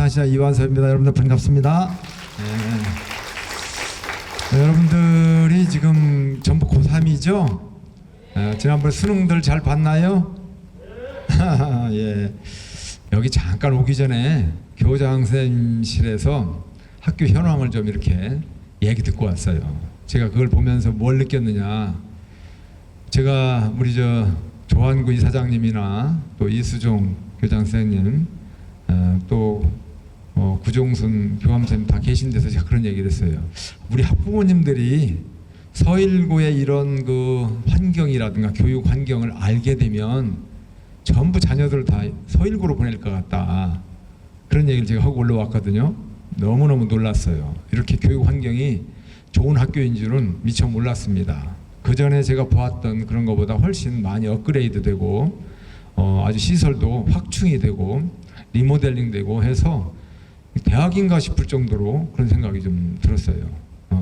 안녕하세요. 이완섭입니다. 여러분들 반갑습니다. 여러분들이 지금 전부 고3이죠? 지난번에 수능들 잘 봤나요? 예. 여기 잠깐 오기 전에 교장 선생님실에서 학교 현황을 좀 이렇게 얘기 듣고 왔어요. 제가 그걸 보면서 뭘 느꼈느냐, 제가 우리 조한구 이사장님이나 또 이수종 교장 선생님, 또 구종순 교감선생님 다 계신 데서 제가 그런 얘기를 했어요. 우리 학부모님들이 서일고의 이런 그 환경이라든가 교육 환경을 알게 되면 전부 자녀들을 다 서일고로 보낼 것 같다, 그런 얘기를 제가 하고 올라왔거든요. 너무너무 놀랐어요. 이렇게 교육 환경이 좋은 학교인 줄은 미처 몰랐습니다. 그 전에 제가 보았던 그런 것보다 훨씬 많이 업그레이드 되고 아주 시설도 확충이 되고 리모델링 되고 해서 대학인가 싶을 정도로 그런 생각이 좀 들었어요.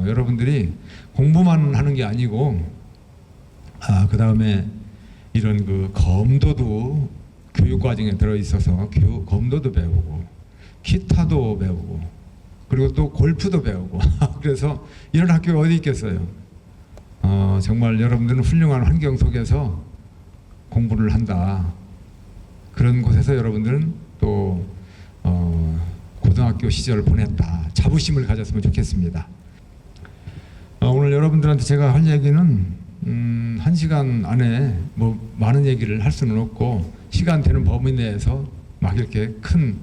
여러분들이 공부만 하는 게 아니고 그 다음에 이런 그 검도도 교육 과정에 들어있어서 검도도 배우고 기타도 배우고 그리고 또 골프도 배우고 그래서 이런 학교가 어디 있겠어요. 정말 여러분들은 훌륭한 환경 속에서 공부를 한다. 그런 곳에서 여러분들은 또 고등학교 시절을 보냈다. 자부심을 가졌으면 좋겠습니다. 오늘 여러분들한테 제가 할 얘기는 1시간 안에 뭐 많은 얘기를 할 수는 없고 시간 되는 범위 내에서 막 이렇게 큰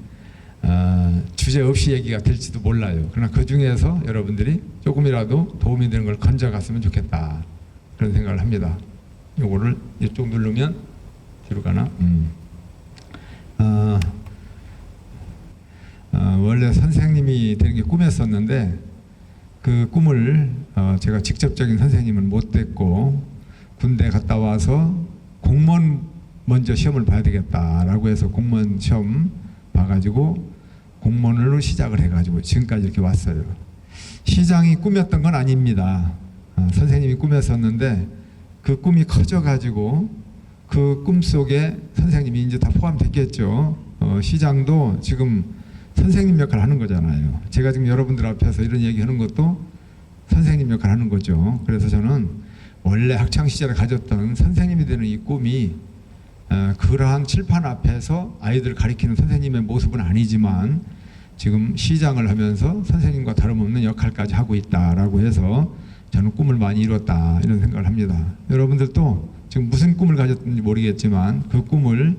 주제 없이 얘기가 될지도 몰라요. 그러나 그 중에서 여러분들이 조금이라도 도움이 되는 걸 건져갔으면 좋겠다, 그런 생각을 합니다. 요거를 이쪽 누르면 뒤로 가나? 원래 선생님이 되는 게 꿈이었었는데 그 꿈을 제가 직접적인 선생님은 못 됐고 군대 갔다 와서 공무원 먼저 시험을 봐야 되겠다라고 해서 공무원 시험 봐가지고 공무원으로 시작을 해가지고 지금까지 이렇게 왔어요. 시장이 꿈이었던 건 아닙니다. 선생님이 꿈이었었는데 그 꿈이 커져가지고 그 꿈속에 선생님이 이제 다 포함됐겠죠. 시장도 지금 선생님 역할을 하는 거잖아요. 제가 지금 여러분들 앞에서 이런 얘기하는 것도 선생님 역할을 하는 거죠. 그래서 저는 원래 학창시절에 가졌던 선생님이 되는 이 꿈이 그러한 칠판 앞에서 아이들을 가리키는 선생님의 모습은 아니지만 지금 시장을 하면서 선생님과 다름없는 역할까지 하고 있다라고 해서 저는 꿈을 많이 이뤘다, 이런 생각을 합니다. 여러분들도 지금 무슨 꿈을 가졌는지 모르겠지만 그 꿈을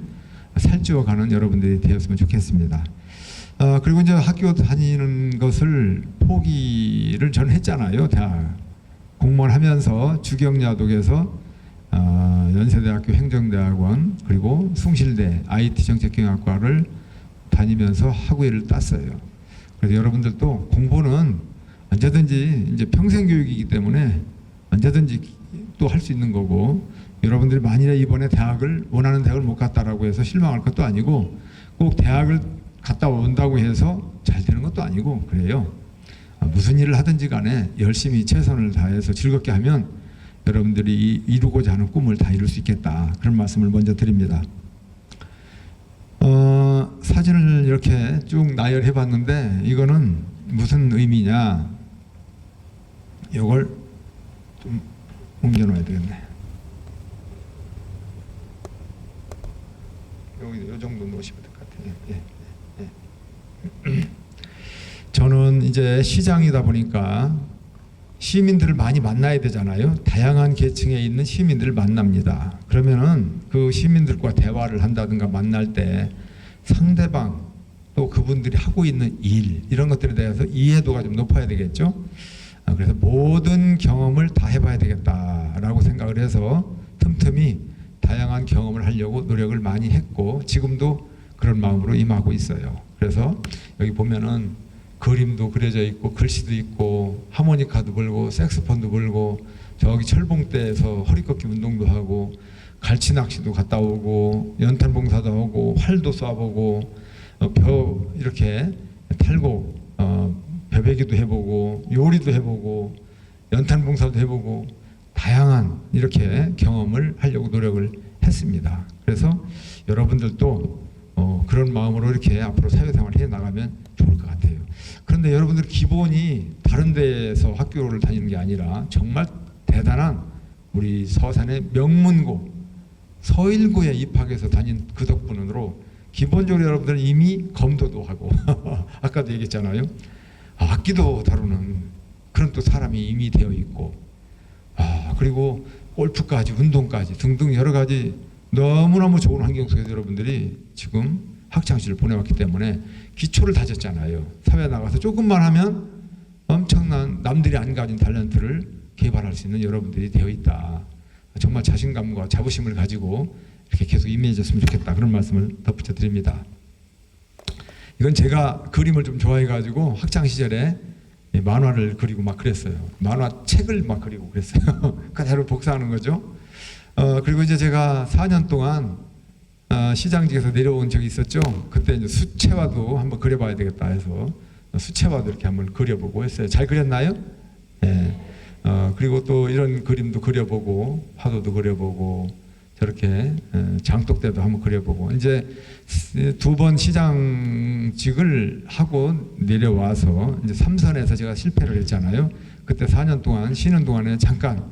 살찌워가는 여러분들이 되었으면 좋겠습니다. 그리고 이제 학교 다니는 것을 포기를 전 했잖아요. 대학 공무원 하면서 주경야독에서 연세대학교 행정대학원 그리고 숭실대 IT정책경영학과를 다니면서 학위를 땄어요. 그래서 여러분들도 공부는 언제든지 이제 평생 교육이기 때문에 언제든지 또 할 수 있는 거고, 여러분들이 만일에 이번에 대학을 원하는 대학을 못 갔다라고 해서 실망할 것도 아니고 꼭 대학을 갔다 온다고 해서 잘 되는 것도 아니고 그래요. 무슨 일을 하든지 간에 열심히 최선을 다해서 즐겁게 하면 여러분들이 이루고자 하는 꿈을 다 이룰 수 있겠다, 그런 말씀을 먼저 드립니다. 사진을 이렇게 쭉 나열해 봤는데 이거는 무슨 의미냐, 이걸 좀 옮겨 놓아야 되겠네. 여기 이 정도 놓으시면 될 것 같아요. 저는 이제 시장이다 보니까 시민들을 많이 만나야 되잖아요. 다양한 계층에 있는 시민들을 만납니다. 그러면은 그 시민들과 대화를 한다든가 만날 때 상대방 또 그분들이 하고 있는 일, 이런 것들에 대해서 이해도가 좀 높아야 되겠죠. 그래서 모든 경험을 다 해봐야 되겠다라고 생각을 해서 틈틈이 다양한 경험을 하려고 노력을 많이 했고 지금도 그런 마음으로 임하고 있어요. 그래서 여기 보면은 그림도 그려져 있고 글씨도 있고 하모니카도 불고 색소폰도 불고 저기 철봉대에서 허리꺾기 운동도 하고 갈치낚시도 갔다 오고 연탄봉사도 하고 활도 쏴보고 벼 이렇게 탈고 벼베기도 해보고 요리도 해보고 연탄봉사도 해보고 다양한 이렇게 경험을 하려고 노력을 했습니다. 그래서 여러분들도 그런 마음으로 이렇게 앞으로 사회생활을 해 나가면 그런데 여러분들 기본이 다른 데에서 학교를 다니는 게 아니라 정말 대단한 우리 서산의 명문고 서일고에 입학해서 다닌 그 덕분으로 기본적으로 여러분들은 이미 검도도 하고 아까도 얘기했잖아요. 악기도 다루는 그런 또 사람이 이미 되어 있고 그리고 골프까지 운동까지 등등 여러 가지 너무너무 좋은 환경 속에서 여러분들이 지금 학창시절을 보내왔기 때문에 기초를 다졌잖아요. 사회에 나가서 조금만 하면 엄청난 남들이 안 가진 탤런트를 개발할 수 있는 여러분들이 되어 있다. 정말 자신감과 자부심을 가지고 이렇게 계속 임해졌으면 좋겠다. 그런 말씀을 덧붙여 드립니다. 이건 제가 그림을 좀 좋아해가지고 학창시절에 만화를 그리고 막 그랬어요. 만화책을 막 그리고 그랬어요. 그대로 복사하는 거죠. 그리고 이제 제가 4년 동안 시장직에서 내려온 적이 있었죠. 그때 이제 수채화도 한번 그려봐야 되겠다 해서 수채화도 이렇게 한번 그려보고 했어요. 잘 그렸나요? 네. 그리고 또 이런 그림도 그려보고 화도도 그려보고 저렇게 장독대도 한번 그려보고 이제 2번 시장직을 하고 내려와서 이제 삼선에서 제가 실패를 했잖아요. 그때 4년 동안 쉬는 동안에 잠깐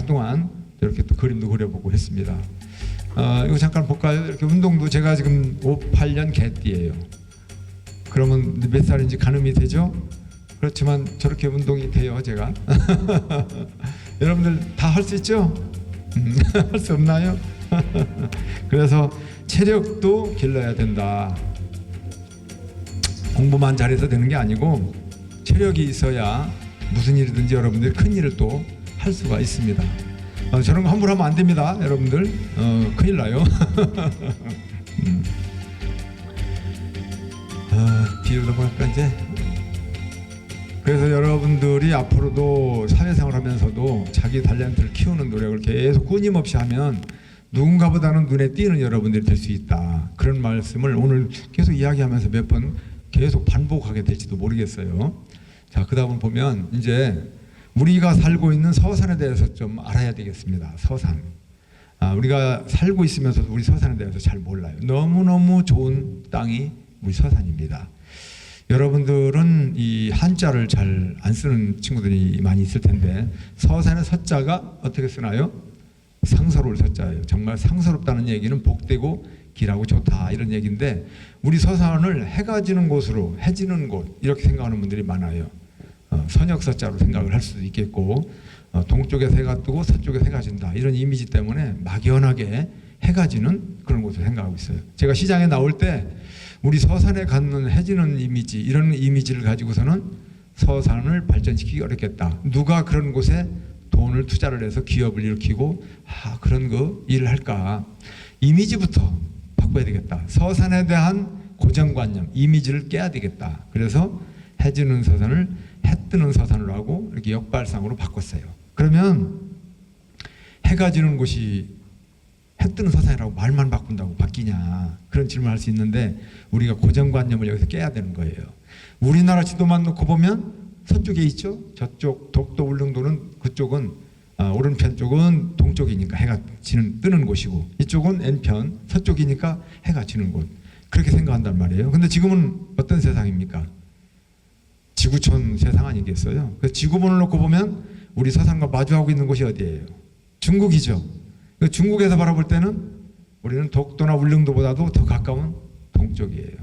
동안 이렇게 또 그림도 그려보고 했습니다. 이거 잠깐 볼까요? 이렇게 운동도 제가 지금 58년 개띠예요. 그러면 몇 살인지 가늠이 되죠? 그렇지만 저렇게 운동이 돼요, 제가. 여러분들 다 할 수 있죠? 할 수 없나요? 그래서 체력도 길러야 된다. 공부만 잘해서 되는 게 아니고 체력이 있어야 무슨 일이든지 여러분들이 큰 일을 또 할 수가 있습니다. 저런 거 함부로 하면 안 됩니다, 여러분들. 큰일 나요. 뒤로 넘어갈까 이제. 그래서 여러분들이 앞으로도 사회생활 하면서도 자기 탤런트를 키우는 노력을 계속 끊임없이 하면 누군가보다는 눈에 띄는 여러분들이 될 수 있다. 그런 말씀을 오늘 계속 이야기하면서 몇 번 계속 반복하게 될지도 모르겠어요. 자, 그 다음 보면 이제 우리가 살고 있는 서산에 대해서 좀 알아야 되겠습니다. 서산. 우리가 살고 있으면서도 우리 서산에 대해서 잘 몰라요. 너무너무 좋은 땅이 우리 서산입니다. 여러분들은 이 한자를 잘 안 쓰는 친구들이 많이 있을 텐데 서산의 서자가 어떻게 쓰나요? 상서로울 서자예요. 정말 상서롭다는 얘기는 복되고 길하고 좋다 이런 얘기인데 우리 서산을 해가 지는 곳으로 해지는 곳 이렇게 생각하는 분들이 많아요. 선역서자로 생각을 할 수도 있겠고 동쪽에서 해가 뜨고 서쪽에서 해가 진다 이런 이미지 때문에 막연하게 해가 지는 그런 곳을 생각하고 있어요. 제가 시장에 나올 때 우리 서산에 갖는 해지는 이미지 이런 이미지를 가지고서는 서산을 발전시키기 어렵겠다. 누가 그런 곳에 돈을 투자를 해서 기업을 일으키고 그런 거 일을 할까. 이미지부터 바꿔야 되겠다. 서산에 대한 고정관념 이미지를 깨야 되겠다. 그래서 해지는 서산을 해 뜨는 서산으로 하고 이렇게 역발상으로 바꿨어요. 그러면 해가 지는 곳이 해 뜨는 서산이라고 말만 바꾼다고 바뀌냐 그런 질문을 할 수 있는데 우리가 고정관념을 여기서 깨야 되는 거예요. 우리나라 지도만 놓고 보면 서쪽에 있죠. 저쪽 독도 울릉도는 그쪽은 오른편 쪽은 동쪽이니까 해가 뜨는 곳이고 이쪽은 N편 서쪽이니까 해가 지는 곳 그렇게 생각한단 말이에요. 근데 지금은 어떤 세상입니까? 지구촌 세상 아니겠어요? 그 지구본을 놓고 보면 우리 서산과 마주하고 있는 곳이 어디예요? 중국이죠. 중국에서 바라볼 때는 우리는 독도나 울릉도보다도 더 가까운 동쪽이에요.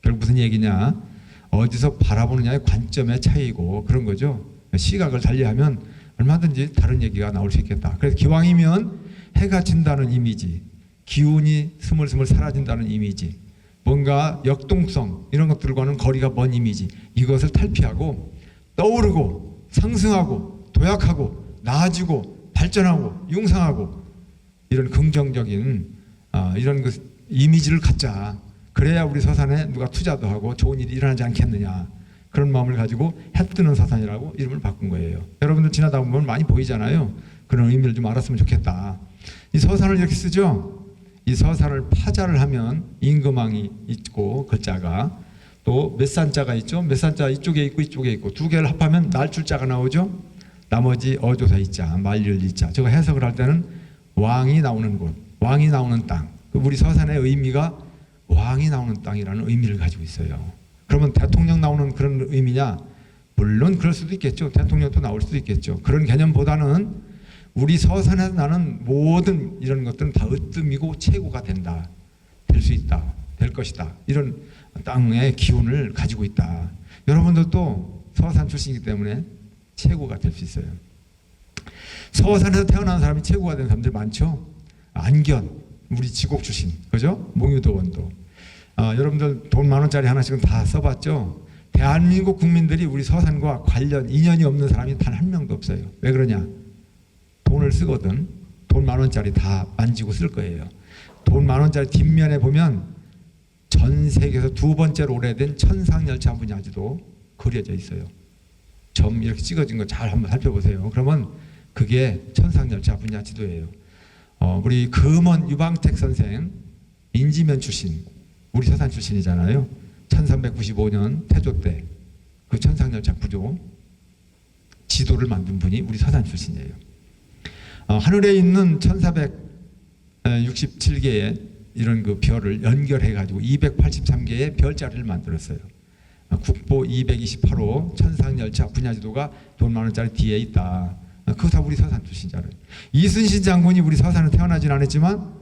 결국 무슨 얘기냐? 어디서 바라보느냐의 관점의 차이고 그런 거죠. 시각을 달리하면 얼마든지 다른 얘기가 나올 수 있겠다. 그래서 기왕이면 해가 진다는 이미지, 기운이 스물스물 사라진다는 이미지, 뭔가 역동성 이런 것들과는 거리가 먼 이미지 이것을 탈피하고 떠오르고 상승하고 도약하고 나아지고 발전하고 융상하고 이런 긍정적인 이런 그 이미지를 갖자. 그래야 우리 서산에 누가 투자도 하고 좋은 일이 일어나지 않겠느냐. 그런 마음을 가지고 해 뜨는 서산이라고 이름을 바꾼 거예요. 여러분들 지나다 보면 많이 보이잖아요. 그런 의미를 좀 알았으면 좋겠다. 이 서산을 이렇게 쓰죠. 이 서산을 파자를 하면 임금왕이 있고 글자가 또 몇산자가 있죠. 몇산자 이쪽에 있고 이쪽에 있고 두 개를 합하면 날줄자가 나오죠. 나머지 어조사 이자, 말릴 이자. 저거 해석을 할 때는 왕이 나오는 곳, 왕이 나오는 땅. 우리 서산의 의미가 왕이 나오는 땅이라는 의미를 가지고 있어요. 그러면 대통령 나오는 그런 의미냐? 물론 그럴 수도 있겠죠. 대통령도 나올 수도 있겠죠. 그런 개념보다는 우리 서산에서 나는 모든 이런 것들은 다 으뜸이고 최고가 된다. 될 수 있다. 될 것이다. 이런 땅의 기운을 가지고 있다. 여러분들도 서산 출신이기 때문에 최고가 될 수 있어요. 서산에서 태어난 사람이 최고가 된 사람들 많죠. 안견, 우리 지곡 출신, 그죠? 몽유도원도. 여러분들 돈 10,000원짜리 하나씩은 다 써봤죠? 대한민국 국민들이 우리 서산과 관련, 인연이 없는 사람이 단 한 명도 없어요. 왜 그러냐? 돈을 쓰거든. 돈 10,000원짜리 다 만지고 쓸 거예요. 돈 10,000원짜리 뒷면에 보면 전 세계에서 2번째로 오래된 천상열차 분야지도 그려져 있어요. 점 이렇게 찍어진 거 잘 한번 살펴보세요. 그러면 그게 천상열차 분야 지도예요. 우리 금원 유방택 선생 인지면 출신, 우리 서산 출신이잖아요. 1395년 태조 때 그 천상열차 구조 지도를 만든 분이 우리 서산 출신이에요. 하늘에 있는 1467개의 이런 그 별을 연결해 가지고 283개의 별자리를 만들었어요. 국보 228호 천상열차 분야지도가 돈 10,000원짜리 뒤에 있다. 그거 다 우리 서산 출신자를. 이순신 장군이 우리 서산에 태어나진 않았지만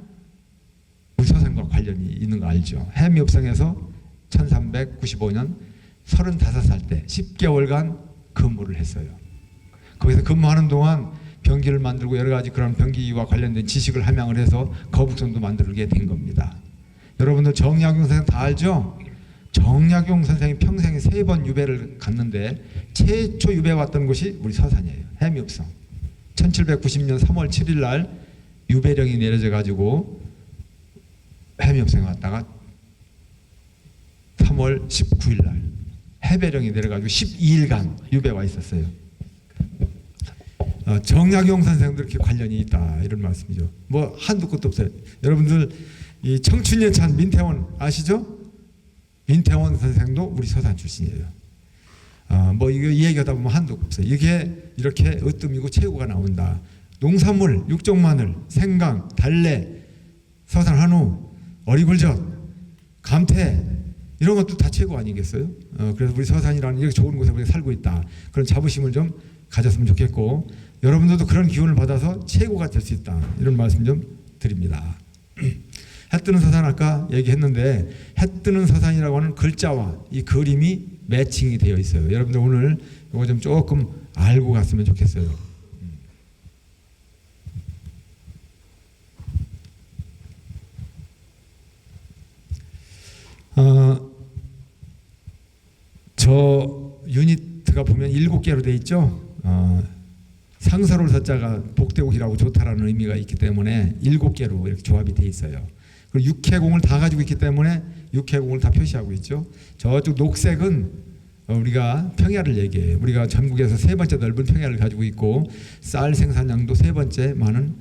우리 서산과 관련이 있는 거 알죠. 해미읍성에서 1395년 35살 때 10개월간 근무를 했어요. 거기서 근무하는 동안 병기를 만들고 여러 가지 그런 병기와 관련된 지식을 함양을 해서 거북선도 만들게 된 겁니다. 여러분들 정약용 선생 다 알죠? 정약용 선생이 평생에 3번 유배를 갔는데 최초 유배 왔던 곳이 우리 서산이에요. 해미읍성. 1790년 3월 7일 날 유배령이 내려져 가지고 해미읍성에 왔다가 3월 19일 날 해배령이 내려가지고 12일간 유배 와 있었어요. 정약용 선생도 이렇게 관련이 있다 이런 말씀이죠. 뭐 한두 끝도 없어요. 여러분들 이 청춘예찬 민태원 아시죠? 민태원 선생도 우리 서산 출신이에요. 뭐 이거 얘기하다 보면 한도 없어요. 이게 이렇게 으뜸이고 최고가 나온다. 농산물, 육종마늘, 생강, 달래, 서산 한우, 어리굴젓, 감태 이런 것도 다 최고 아니겠어요? 그래서 우리 서산이라는 이렇게 좋은 곳에 우리가 살고 있다. 그런 자부심을 좀 가졌으면 좋겠고 여러분들도 그런 기운을 받아서 최고가 될 수 있다. 이런 말씀 좀 드립니다. 해 뜨는 서산 아까 얘기했는데 해 뜨는 서산이라고 하는 글자와 이 그림이 매칭이 되어 있어요. 여러분들 오늘 이거 좀 조금 알고 갔으면 좋겠어요. 저 유니트가 보면 7개로 되어 있죠. 상서로울 서자가 복대옥이라고 좋다라는 의미가 있기 때문에 7개로 이렇게 조합이 되어 있어요. 그리고 육해공을 다 가지고 있기 때문에 육해공을 다 표시하고 있죠. 저쪽 녹색은 우리가 평야를 얘기해요. 우리가 전국에서 3번째 넓은 평야를 가지고 있고 쌀 생산량도 3번째 많은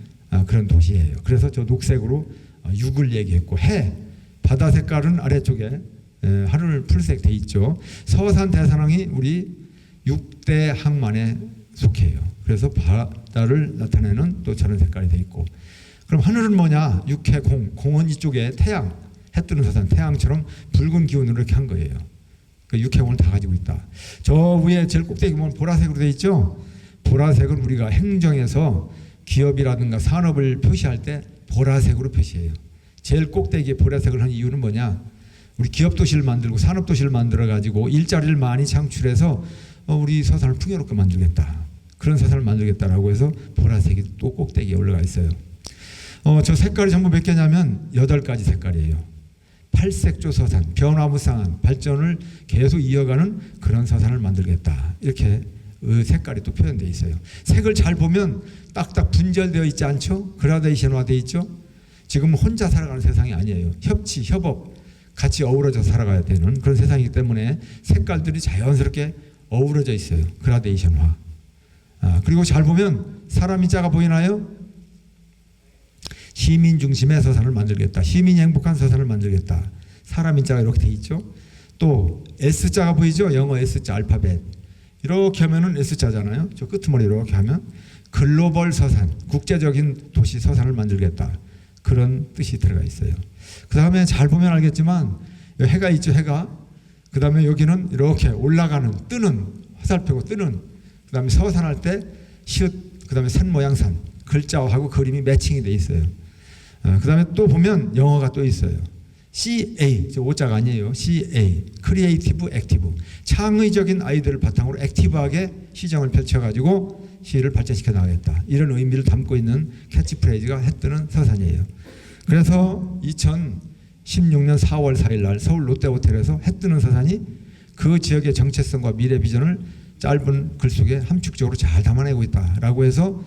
그런 도시예요. 그래서 저 녹색으로 육을 얘기했고 해, 바다 색깔은 아래쪽에 하늘 풀색 돼 있죠. 서산 대산항이 우리 6대 항만에 속해요. 그래서 바다를 나타내는 또 저런 색깔이 돼 있고 그럼 하늘은 뭐냐? 육해공, 공은 이쪽에 태양, 해 뜨는 서산 태양처럼 붉은 기운으로 이렇게 한 거예요. 그 육해공을 다 가지고 있다. 저 위에 제일 꼭대기 보면 보라색으로 돼 있죠. 보라색은 우리가 행정에서 기업이라든가 산업을 표시할 때 보라색으로 표시해요. 제일 꼭대기에 보라색을 한 이유는 뭐냐? 우리 기업 도시를 만들고 산업 도시를 만들어 가지고 일자리를 많이 창출해서 우리 서산을 풍요롭게 만들겠다. 그런 서산을 만들겠다라고 해서 보라색이 또 꼭대기에 올라가 있어요. 저 색깔이 전부 몇 개냐면 8가지 색깔이에요. 팔색조 서산, 변화무쌍한 발전을 계속 이어가는 그런 서산을 만들겠다. 이렇게 색깔이 또 표현되어 있어요. 색을 잘 보면 딱딱 분절되어 있지 않죠? 그라데이션화되어 있죠? 지금 혼자 살아가는 세상이 아니에요. 협치, 협업, 같이 어우러져 살아가야 되는 그런 세상이기 때문에 색깔들이 자연스럽게 어우러져 있어요. 그라데이션화. 그리고 잘 보면 사람이 작아 보이나요? 시민 중심의 서산을 만들겠다. 시민이 행복한 서산을 만들겠다. 사람 인자가 이렇게 돼 있죠. 또 S자가 보이죠? 영어 S자 알파벳. 이렇게 하면은 S자잖아요. 저 끄트머리 이렇게 하면 글로벌 서산, 국제적인 도시 서산을 만들겠다. 그런 뜻이 들어가 있어요. 그 다음에 잘 보면 알겠지만 해가 있죠. 해가. 그 다음에 여기는 이렇게 올라가는, 뜨는, 화살표고 뜨는, 그 다음에 서산할 때 시옷, 그 다음에 산 모양 산, 글자하고 그림이 매칭이 돼 있어요. 그 다음에 또 보면 영어가 또 있어요. CA, 저 오자가 아니에요. CA, 크리에이티브 액티브. 창의적인 아이디어를 바탕으로 액티브하게 시정을 펼쳐가지고 시를 발전시켜 나가겠다. 이런 의미를 담고 있는 캐치프레이즈가 해뜨는 서산이에요. 그래서 2016년 4월 4일 날 서울 롯데호텔에서 해뜨는 서산이 그 지역의 정체성과 미래 비전을 짧은 글 속에 함축적으로 잘 담아내고 있다라고 해서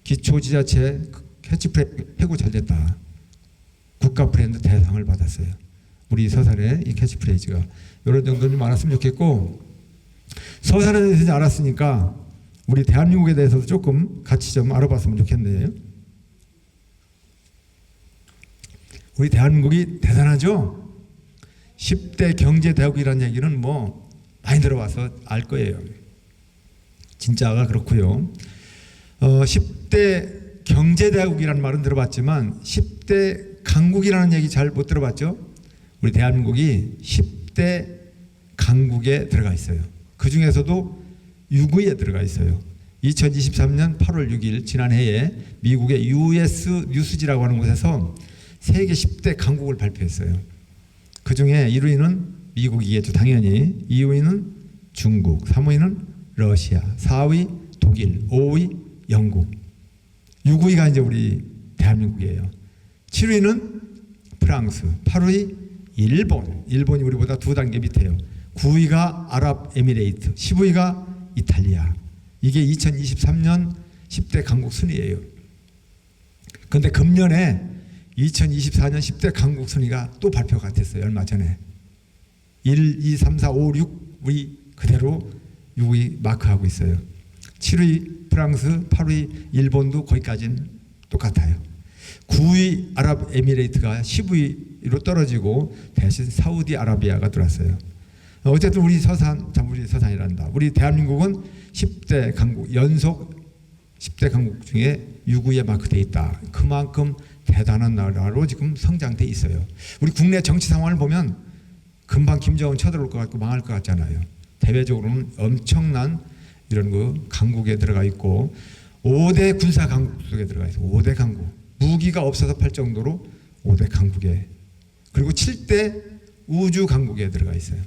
기초지자체 캐치프레이즈 최고 잘 됐다. 국가 브랜드 대상을 받았어요. 우리 서산의 이 캐치프레이즈가 이런 정도 좀 알았으면 좋겠고, 서산에 대해서 알았으니까 우리 대한민국에 대해서도 조금 같이 좀 알아봤으면 좋겠네요. 우리 대한민국이 대단하죠. 10대 경제대국이라는 얘기는 뭐 많이 들어봐서 알 거예요. 진짜가 그렇고요. 10대 경제대국이라는 말은 들어봤지만 10대 강국이라는 얘기 잘 못 들어봤죠? 우리 대한민국이 10대 강국에 들어가 있어요. 그 중에서도 6위에 들어가 있어요. 2023년 8월 6일 지난해에 미국의 US 뉴스지라고 하는 곳에서 세계 10대 강국을 발표했어요. 그 중에 1위는 미국이겠죠, 당연히. 2위는 중국, 3위는 러시아, 4위 독일, 5위 영국, 6위가 이제 우리 대한민국이에요. 7위는 프랑스, 8위 일본, 일본이 우리보다 2단계 밑에요. 9위가 아랍에미레이트, 10위가 이탈리아. 이게 2023년 10대 강국 순위예요. 그런데 금년에 2024년 10대 강국 순위가 또 발표가 됐어요. 얼마 전에 1, 2, 3, 4, 5, 6 우리 그대로 6위 마크하고 있어요. 7위 프랑스, 8위 일본도 거기까지는 똑같아요. 9위 아랍에미레이트가 10위로 떨어지고 대신 사우디아라비아가 들어왔어요. 어쨌든 우리 서산이란다. 우리 대한민국은 10대 강국, 연속 10대 강국 중에 6위에 마크되어 있다. 그만큼 대단한 나라로 지금 성장돼 있어요. 우리 국내 정치 상황을 보면 금방 김정은 쳐들어올 것 같고 망할 것 같잖아요. 대외적으로는 엄청난 이런 그 강국에 들어가 있고 5대 군사 강국 속에 들어가 있어요. 5대 강국. 무기가 없어서 팔 정도로 5대 강국에, 그리고 7대 우주 강국에 들어가 있어요.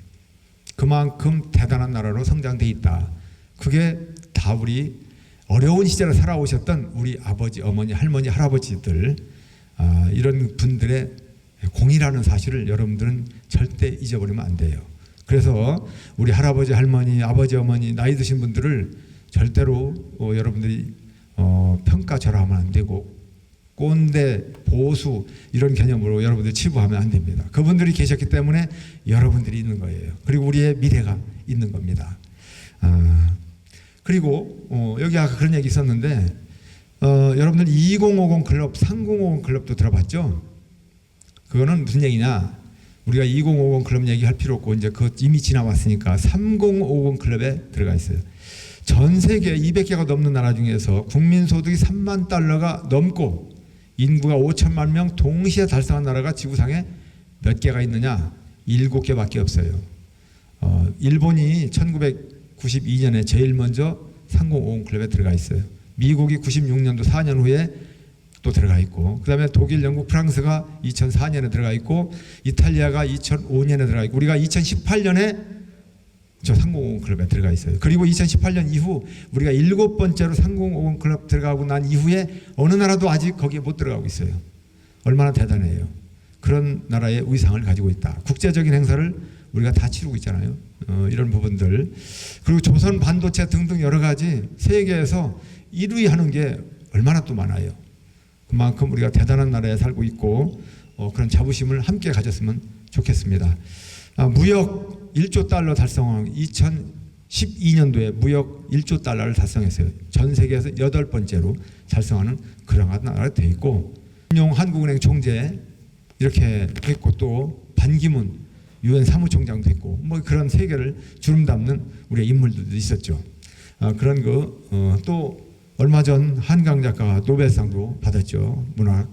그만큼 대단한 나라로 성장돼 있다. 그게 다 우리 어려운 시절을 살아오셨던 우리 아버지, 어머니, 할머니, 할아버지들, 이런 분들의 공이라는 사실을 여러분들은 절대 잊어버리면 안 돼요. 그래서 우리 할아버지, 할머니, 아버지, 어머니 나이 드신 분들을 절대로 여러분들이 평가절하하면 안 되고 꼰대, 보수 이런 개념으로 여러분들이 치부하면 안 됩니다. 그분들이 계셨기 때문에 여러분들이 있는 거예요. 그리고 우리의 미래가 있는 겁니다. 그리고 여기 아까 그런 얘기 있었는데 여러분들 2050 클럽, 3050 클럽도 들어봤죠? 그거는 무슨 얘기냐? 우리가 2050 클럽 얘기할 필요 없고 이제 그거 이미 지나왔으니까 3050 클럽에 들어가 있어요. 전 세계 200개가 넘는 나라 중에서 국민소득이 3만 달러가 넘고 인구가 5천만 명 동시에 달성한 나라가 지구상에 몇 개가 있느냐? 7개밖에 없어요. 일본이 1992년에 제일 먼저 3050 클럽에 들어가 있어요. 미국이 96년도 4년 후에 또 들어가 있고, 그 다음에 독일, 영국, 프랑스가 2004년에 들어가 있고, 이탈리아가 2005년에 들어가 있고, 우리가 2018년에 저 3050 클럽에 들어가 있어요. 그리고 2018년 이후 우리가 7번째로 3050 클럽 들어가고 난 이후에 어느 나라도 아직 거기에 못 들어가고 있어요. 얼마나 대단해요. 그런 나라의 위상을 가지고 있다. 국제적인 행사를 우리가 다 치르고 있잖아요. 이런 부분들. 그리고 조선 반도체 등등 여러 가지 세계에서 1위 하는 게 얼마나 또 많아요. 그만큼 우리가 대단한 나라에 살고 있고 그런 자부심을 함께 가졌으면 좋겠습니다. 무역 1조 달러 달성한 2012년도에 무역 1조 달러를 달성했어요. 전 세계에서 8번째로 달성하는 그런 나라가 되어 있고, 김용 한국은행 총재 이렇게 했고, 또 반기문 UN 사무총장도 했고, 뭐 그런 세계를 주름 담는 우리의 인물들도 있었죠. 그런 거 또 얼마 전 한강 작가가 노벨상도 받았죠. 문학.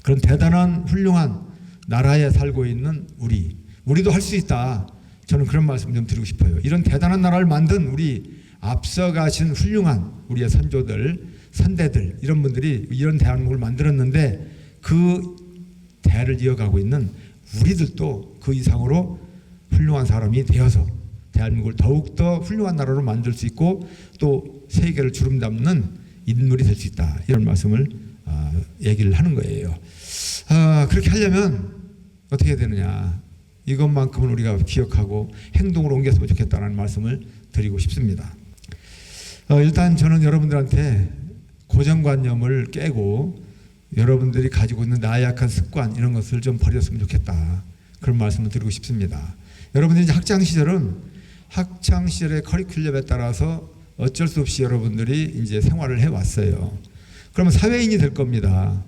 그런 대단한 훌륭한 나라에 살고 있는 우리 우리도 할 수 있다. 저는 그런 말씀 좀 드리고 싶어요. 이런 대단한 나라를 만든 우리 앞서가신 훌륭한 우리의 선조들, 선대들 이런 분들이 이런 대한민국을 만들었는데 그 대를 이어가고 있는 우리들도 그 이상으로 훌륭한 사람이 되어서 대한민국을 더욱더 훌륭한 나라로 만들 수 있고 또 세계를 주름잡는 인물이 될 수 있다. 이런 말씀을 얘기를 하는 거예요. 그렇게 하려면 어떻게 해야 되느냐. 이것만큼은 우리가 기억하고 행동으로 옮겼으면 좋겠다는 말씀을 드리고 싶습니다. 일단 저는 여러분들한테 고정관념을 깨고 여러분들이 가지고 있는 나약한 습관 이런 것을 좀 버렸으면 좋겠다. 그런 말씀을 드리고 싶습니다. 여러분들이 이제 학창 시절의 커리큘럼에 따라서 어쩔 수 없이 여러분들이 이제 생활을 해왔어요. 그러면 사회인이 될 겁니다.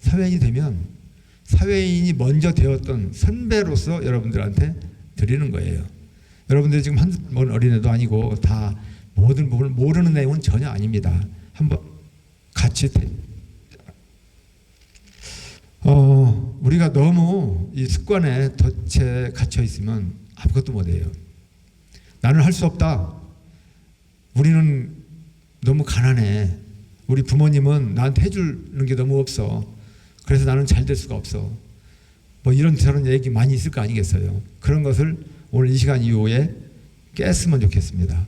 사회인이 되면 사회인이 먼저 되었던 선배로서 여러분들한테 드리는 거예요. 여러분들이 지금 한번 어린애도 아니고 다 모든 부분을 모르는 내용은 전혀 아닙니다. 한번 같이 우리가 너무 이 습관에 덫에 갇혀 있으면 아무것도 못해요. 나는 할 수 없다. 우리는 너무 가난해. 우리 부모님은 나한테 해주는 게 너무 없어. 그래서 나는 잘 될 수가 없어. 뭐 이런 저런 얘기 많이 있을 거 아니겠어요. 그런 것을 오늘 이 시간 이후에 깼으면 좋겠습니다.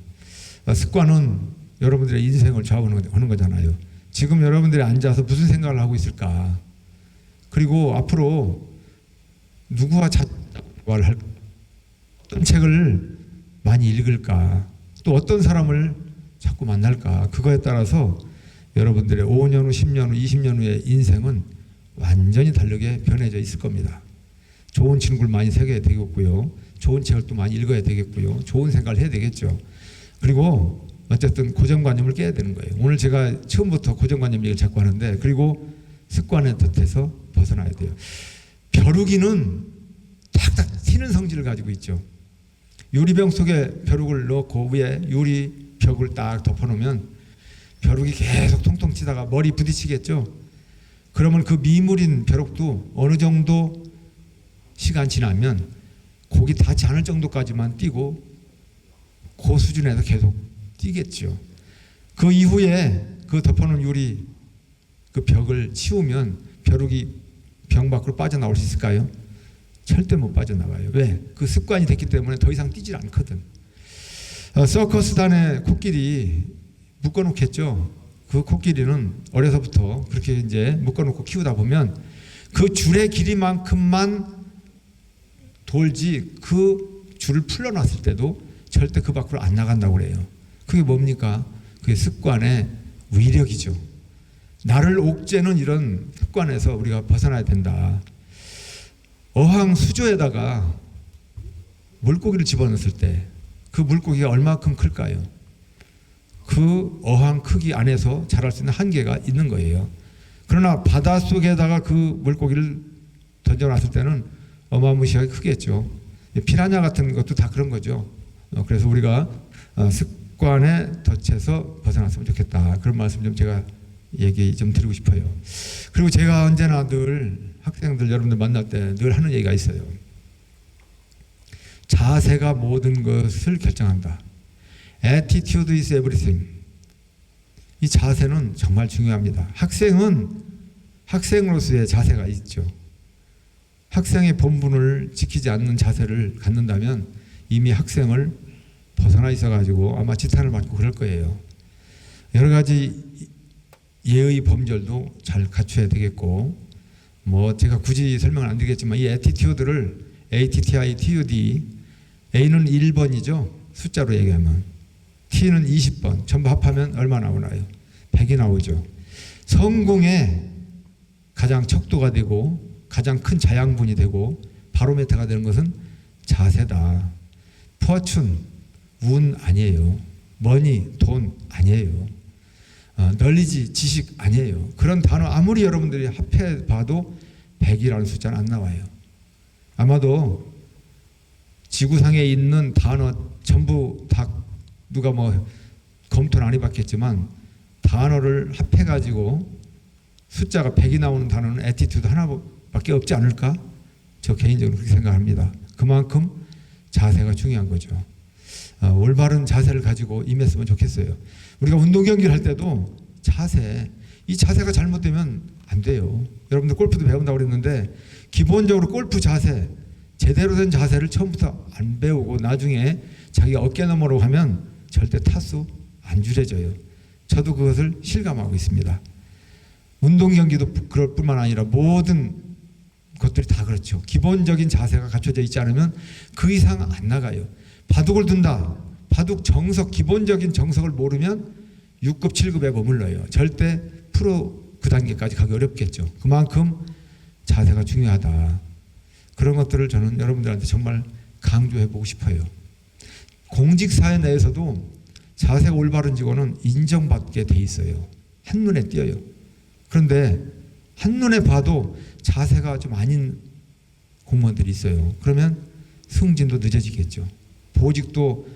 습관은 여러분들의 인생을 좌우하는 거잖아요. 지금 여러분들이 앉아서 무슨 생각을 하고 있을까? 그리고 앞으로 누구와 대화를 할까? 어떤 책을 많이 읽을까? 또 어떤 사람을 자꾸 만날까? 그거에 따라서 여러분들의 5년 후, 10년 후, 20년 후의 인생은 완전히 다르게 변해져 있을 겁니다. 좋은 친구를 많이 사귀어야 되겠고요. 좋은 책을 또 많이 읽어야 되겠고요. 좋은 생각을 해야 되겠죠. 그리고 어쨌든 고정관념을 깨야 되는 거예요. 오늘 제가 처음부터 고정관념 얘기를 자꾸 하는데 그리고 습관의 덫에서 벗어나야 돼요. 벼루기는 탁탁 튀는 성질을 가지고 있죠. 유리병 속에 벼룩을 넣고 위에 유리벽을 딱 덮어놓으면 벼룩이 계속 통통 튀다가 머리 부딪히겠죠. 그러면 그 미물인 벼룩도 어느 정도 시간 지나면 고기 닿지 않을 정도까지만 뛰고 그 수준에서 계속 뛰겠죠. 그 이후에 그 덮어놓은 유리 그 벽을 치우면 벼룩이 병 밖으로 빠져나올 수 있을까요? 절대 못 빠져나와요. 왜? 그 습관이 됐기 때문에 더 이상 뛰질 않거든. 서커스단의 코끼리 묶어놓겠죠. 그 코끼리는 어려서부터 그렇게 이제 묶어놓고 키우다 보면 그 줄의 길이만큼만 돌지 그 줄을 풀어놨을 때도 절대 그 밖으로 안 나간다고 그래요. 그게 뭡니까? 그게 습관의 위력이죠. 나를 옥죄는 이런 습관에서 우리가 벗어나야 된다. 어항 수조에다가 물고기를 집어넣었을 때 그 물고기가 얼마큼 클까요? 그 어항 크기 안에서 자랄 수 있는 한계가 있는 거예요. 그러나 바닷속에다가 그 물고기를 던져놨을 때는 어마무시하게 크겠죠. 피라냐 같은 것도 다 그런 거죠. 그래서 우리가 습관의 덫에서 벗어났으면 좋겠다. 그런 말씀 좀 제가 얘기 좀 드리고 싶어요. 그리고 제가 언제나 늘 학생들 여러분들 만날 때 늘 하는 얘기가 있어요. 자세가 모든 것을 결정한다. Attitude is everything. 이 자세는 정말 중요합니다. 학생은 학생으로서의 자세가 있죠. 학생의 본분을 지키지 않는 자세를 갖는다면 이미 학생을 벗어나 있어가지고 아마 지탄을 받고 그럴 거예요. 여러 가지 예의 범절도 잘 갖춰야 되겠고, 뭐 제가 굳이 설명을 안 드리겠지만 이 attitude를 ATTITUD, A는 1번이죠. 숫자로 얘기하면. T는 20번. 전부 합하면 얼마 나오나요? 100이 나오죠. 성공의 가장 척도가 되고 가장 큰 자양분이 되고 바로메터가 되는 것은 자세다. fortune, 운 아니에요. money, 돈 아니에요. knowledge, 지식 아니에요. 그런 단어 아무리 여러분들이 합해 봐도 100이라는 숫자는 안 나와요. 아마도 지구상에 있는 단어 전부 다 누가 뭐 검토는 안 해봤겠지만 단어를 합해가지고 숫자가 100이 나오는 단어는 애티튜드 하나밖에 없지 않을까? 저 개인적으로 그렇게 생각합니다. 그만큼 자세가 중요한 거죠. 올바른 자세를 가지고 임했으면 좋겠어요. 우리가 운동 경기를 할 때도 이 자세가 잘못되면 안 돼요. 여러분들 골프도 배운다고 그랬는데 기본적으로 골프 자세, 제대로 된 자세를 처음부터 안 배우고 나중에 자기가 어깨 너머로 하면 절대 타수 안 줄여져요. 저도 그것을 실감하고 있습니다. 운동 경기도 그럴 뿐만 아니라 모든 것들이 다 그렇죠. 기본적인 자세가 갖춰져 있지 않으면 그 이상 안 나가요. 바둑을 둔다. 바둑 정석, 기본적인 정석을 모르면 6급, 7급에 머물러요. 절대 프로 그 단계까지 가기 어렵겠죠. 그만큼 자세가 중요하다. 그런 것들을 저는 여러분들한테 정말 강조해보고 싶어요. 공직사회 내에서도 자세가 올바른 직원은 인정받게 돼 있어요. 한눈에 띄어요. 그런데 한눈에 봐도 자세가 좀 아닌 공무원들이 있어요. 그러면 승진도 늦어지겠죠. 보직도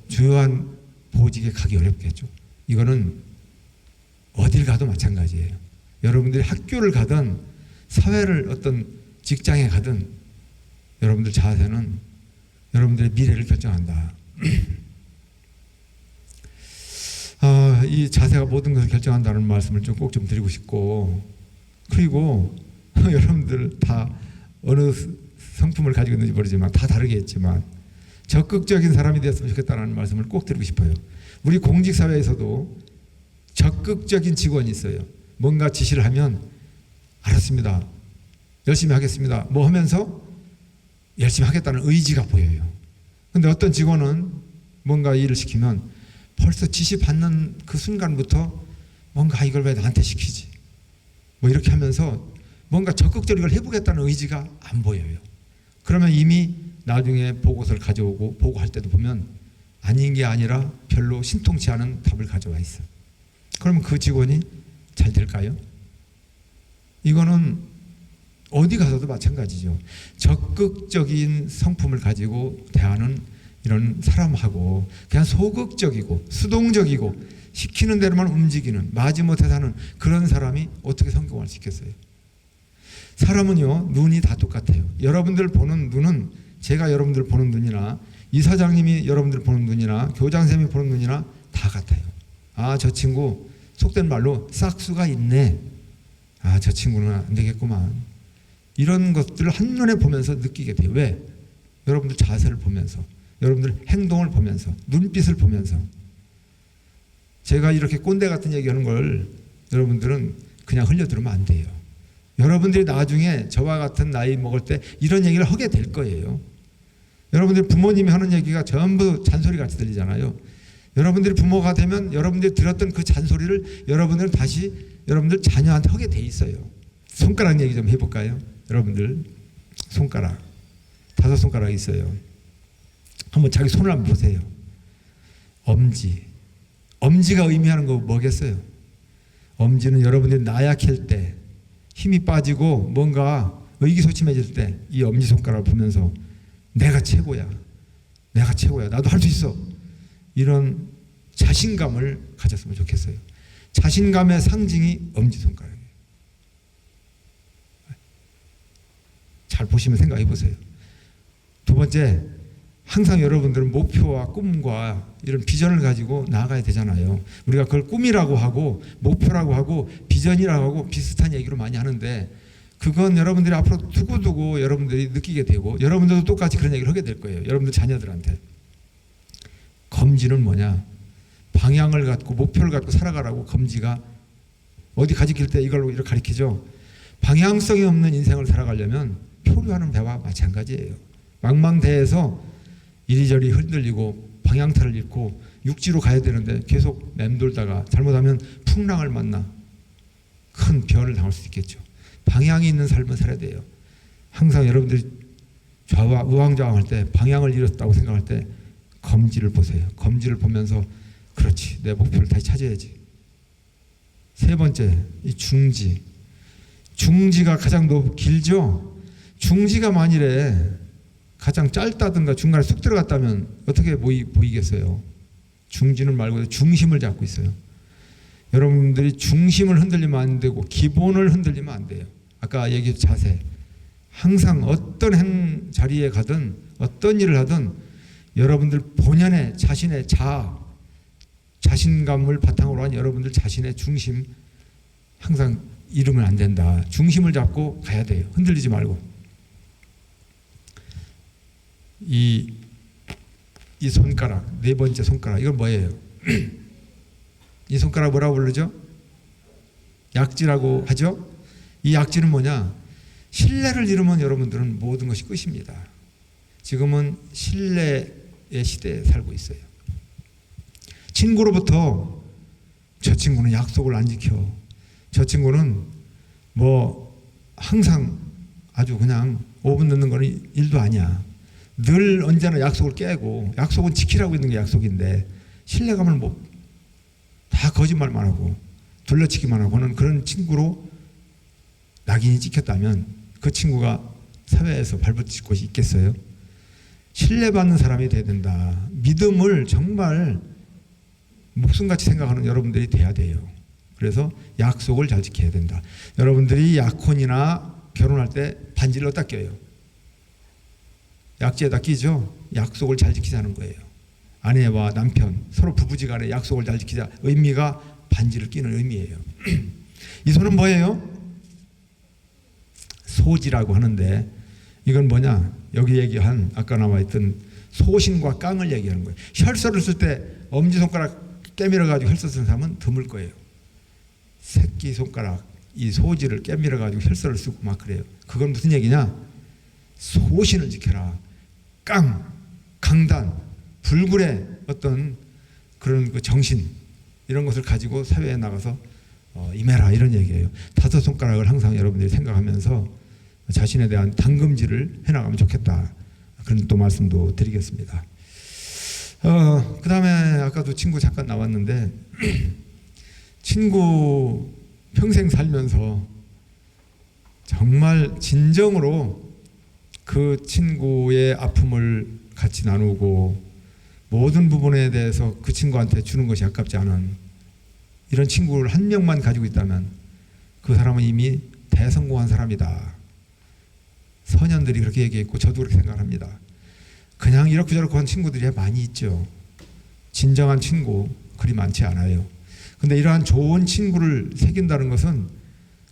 주요한 보직에 가기 어렵겠죠. 이거는 어딜 가도 마찬가지예요. 여러분들이 학교를 가든 사회를 어떤 직장에 가든 여러분들 자세는 여러분들의 미래를 결정한다. 이 자세가 모든 것을 결정한다는 말씀을 꼭 좀 드리고 싶고, 그리고 여러분들 다 어느 성품을 가지고 있는지 모르지만 다 다르겠지만 적극적인 사람이 되었으면 좋겠다는 말씀을 꼭 드리고 싶어요. 우리 공직사회에서도 적극적인 직원이 있어요. 뭔가 지시를 하면 알았습니다. 열심히 하겠습니다. 뭐 하면서 열심히 하겠다는 의지가 보여요. 근데 어떤 직원은 뭔가 일을 시키면 벌써 지시 받는 그 순간부터 뭔가 이걸 왜 나한테 시키지? 이렇게 하면서 뭔가 적극적으로 이걸 해보겠다는 의지가 안 보여요. 그러면 이미 나중에 보고서를 가져오고 보고할 때도 보면 아닌 게 아니라 별로 신통치 않은 답을 가져와 있어요. 그러면 그 직원이 잘 될까요? 이거는 어디 가서도 마찬가지죠. 적극적인 성품을 가지고 대하는 이런 사람하고 그냥 소극적이고 수동적이고 시키는 대로만 움직이는 마지못해 사는 그런 사람이 어떻게 성공할 수 있겠어요? 사람은요, 눈이 다 똑같아요. 여러분들 보는 눈은 제가 여러분들 보는 눈이나 이사장님이 여러분들 보는 눈이나 교장선생님이 보는 눈이나 다 같아요. 저 친구 속된 말로 싹수가 있네. 저 친구는 안 되겠구만. 이런 것들을 한눈에 보면서 느끼게 돼요. 왜? 여러분들 자세를 보면서, 여러분들 행동을 보면서, 눈빛을 보면서. 제가 이렇게 꼰대 같은 얘기하는 걸 여러분들은 그냥 흘려들으면 안 돼요. 여러분들이 나중에 저와 같은 나이 먹을 때 이런 얘기를 하게 될 거예요. 여러분들 부모님이 하는 얘기가 전부 잔소리 같이 들리잖아요. 여러분들이 부모가 되면 여러분들이 들었던 그 잔소리를 여러분들은 다시 여러분들 자녀한테 하게 돼 있어요. 손가락 얘기 좀 해볼까요? 여러분들 손가락 5손가락 있어요. 한번 자기 손을 한번 보세요. 엄지가 의미하는 거 뭐겠어요? 엄지는 여러분들이 나약할 때, 힘이 빠지고 뭔가 의기소침해질 때 이 엄지손가락을 보면서 내가 최고야. 나도 할 수 있어. 이런 자신감을 가졌으면 좋겠어요. 자신감의 상징이 엄지손가락이에요. 잘 보시면 생각해 보세요. 두 번째, 항상 여러분들은 목표와 꿈과 이런 비전을 가지고 나아가야 되잖아요. 우리가 그걸 꿈이라고 하고 목표라고 하고 비전이라고 하고 비슷한 얘기로 많이 하는데 그건 여러분들이 앞으로 두고두고 여러분들이 느끼게 되고 여러분들도 똑같이 그런 얘기를 하게 될 거예요. 여러분들 자녀들한테. 검지는 뭐냐? 방향을 갖고 목표를 갖고 살아가라고 검지가 어디 가리킬 때 이걸로 이렇게 가리키죠. 방향성이 없는 인생을 살아가려면 표류하는 배와 마찬가지예요. 망망대해에서 이리저리 흔들리고 방향타를 잃고 육지로 가야 되는데 계속 맴돌다가 잘못하면 풍랑을 만나 큰 변을 당할 수 있겠죠. 방향이 있는 삶을 살아야 돼요. 항상 여러분들이 좌와 우왕좌왕할 때 방향을 잃었다고 생각할 때 검지를 보세요. 검지를 보면서 그렇지, 내 목표를 다시 찾아야지. 세 번째, 이 중지. 중지가 가장 길죠? 중지가 만일에 가장 짧다든가 중간에 쑥 들어갔다면 어떻게 보이겠어요? 중지는 말고 중심을 잡고 있어요. 여러분들이 중심을 흔들리면 안 되고 기본을 흔들리면 안 돼요. 아까 얘기했던 자세. 항상 어떤 자리에 가든 어떤 일을 하든 여러분들 본연의 자신의 자신감을 바탕으로 한 여러분들 자신의 중심 항상 잃으면 안 된다. 중심을 잡고 가야 돼요. 흔들리지 말고. 이 손가락, 네 번째 손가락, 이건 뭐예요? 이 손가락 뭐라고 부르죠? 약지라고 하죠? 이 약지는 뭐냐? 신뢰를 잃으면 여러분들은 모든 것이 끝입니다. 지금은 신뢰의 시대에 살고 있어요. 친구로부터 저 친구는 약속을 안 지켜. 저 친구는 뭐 항상 아주 그냥 5분 늦는 거는 일도 아니야. 늘 언제나 약속을 깨고, 약속은 지키라고 있는 게 약속인데 신뢰감을 뭐 다 거짓말만 하고 둘러치기만 하고는 그런 친구로 낙인이 찍혔다면 그 친구가 사회에서 발붙일 곳이 있겠어요? 신뢰받는 사람이 돼야 된다. 믿음을 정말 목숨같이 생각하는 여러분들이 돼야 돼요. 그래서 약속을 잘 지켜야 된다. 여러분들이 약혼이나 결혼할 때 반지를 어디다 껴요? 약지에다 끼죠? 약속을 잘 지키자는 거예요. 아내와 남편 서로 부부지간에 약속을 잘 지키자. 의미가 반지를 끼는 의미예요. 이 손은 뭐예요? 소지라고 하는데 이건 뭐냐? 여기 얘기한 아까 나와있던 소신과 깡을 얘기하는 거예요. 혈서를 쓸 때 엄지손가락 깨밀어가지고 혈서 쓰는 사람은 드물 거예요. 새끼손가락 이 소지를 깨밀어가지고 혈서를 쓰고 막 그래요. 그건 무슨 얘기냐? 소신을 지켜라. 깡, 강단, 불굴의 어떤 그런 그 정신 이런 것을 가지고 사회에 나가서 임해라 이런 얘기예요. 5손가락을 항상 여러분들이 생각하면서 자신에 대한 당금질을 해나가면 좋겠다. 그런 또 말씀도 드리겠습니다. 그 다음에 아까도 친구 잠깐 나왔는데 친구 평생 살면서 정말 진정으로 그 친구의 아픔을 같이 나누고 모든 부분에 대해서 그 친구한테 주는 것이 아깝지 않은 이런 친구를 한 명만 가지고 있다면 그 사람은 이미 대성공한 사람이다. 선현들이 그렇게 얘기했고 저도 그렇게 생각합니다. 그냥 이렇게 저렇게 한 친구들이 많이 있죠. 진정한 친구 그리 많지 않아요. 근데 이러한 좋은 친구를 새긴다는 것은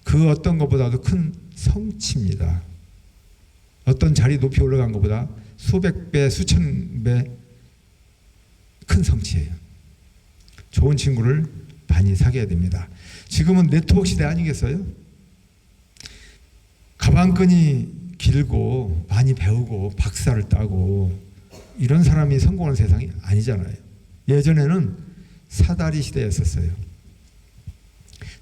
그 어떤 것보다도 큰 성취입니다. 어떤 자리 높이 올라간 것보다 수백 배, 수천 배 큰 성취예요. 좋은 친구를 많이 사귀어야 됩니다. 지금은 네트워크 시대 아니겠어요? 가방끈이 길고 많이 배우고 박사를 따고 이런 사람이 성공하는 세상이 아니잖아요. 예전에는 사다리 시대였었어요.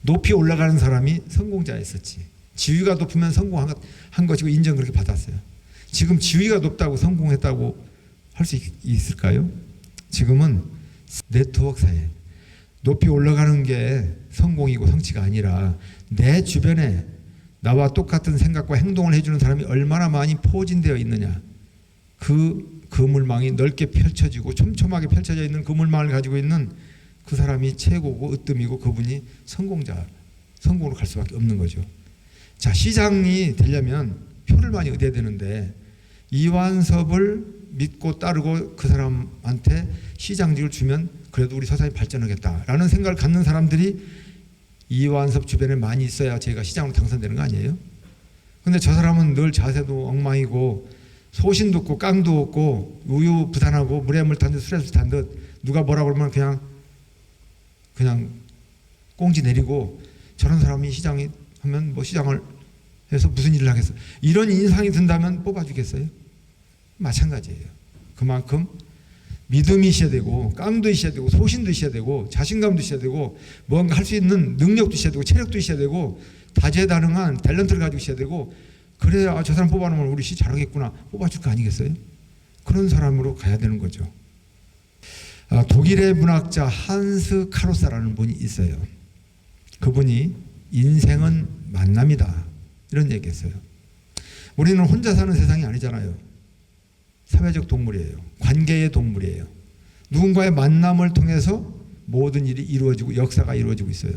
높이 올라가는 사람이 성공자였었지. 지위가 높으면 성공한 것이고 인정 그렇게 받았어요. 지금 지위가 높다고 성공했다고 할 수 있을까요? 지금은 네트워크 사회. 높이 올라가는 게 성공이고 성취가 아니라 내 주변에 나와 똑같은 생각과 행동을 해주는 사람이 얼마나 많이 포진되어 있느냐. 그 그물망이 넓게 펼쳐지고 촘촘하게 펼쳐져 있는 그물망을 가지고 있는 그 사람이 최고고 으뜸이고 그분이 성공으로 갈 수밖에 없는 거죠. 자, 시장이 되려면 표를 많이 얻어야 되는데 이완섭을 믿고 따르고 그 사람한테 시장직을 주면 그래도 우리 서산이 발전하겠다라는 생각을 갖는 사람들이 이완섭 주변에 많이 있어야 제가 시장으로 당선되는 거 아니에요? 근데 저 사람은 늘 자세도 엉망이고 소신도 없고 깡도 없고 우유부단하고 물에 물 탄 듯 술에 술 탄 듯 누가 뭐라고 그러면 그냥 꽁지 내리고 저런 사람이 시장이 하면 뭐 시장을 해서 무슨 일을 하겠어. 이런 인상이 든다면 뽑아주겠어요? 마찬가지예요. 그만큼 믿음이 있어야 되고 깡도 있어야 되고 소신도 있어야 되고 자신감도 있어야 되고 뭔가 할 수 있는 능력도 있어야 되고 체력도 있어야 되고 다재다능한 탤런트를 가지고 있어야 되고 그래야 저 사람 뽑아놓으면 우리 시 잘하겠구나 뽑아줄 거 아니겠어요? 그런 사람으로 가야 되는 거죠. 독일의 문학자 한스 카로사라는 분이 있어요. 그분이 인생은 만남이다 이런 얘기했어요. 우리는 혼자 사는 세상이 아니잖아요. 사회적 동물이에요. 관계의 동물이에요. 누군가의 만남을 통해서 모든 일이 이루어지고 역사가 이루어지고 있어요.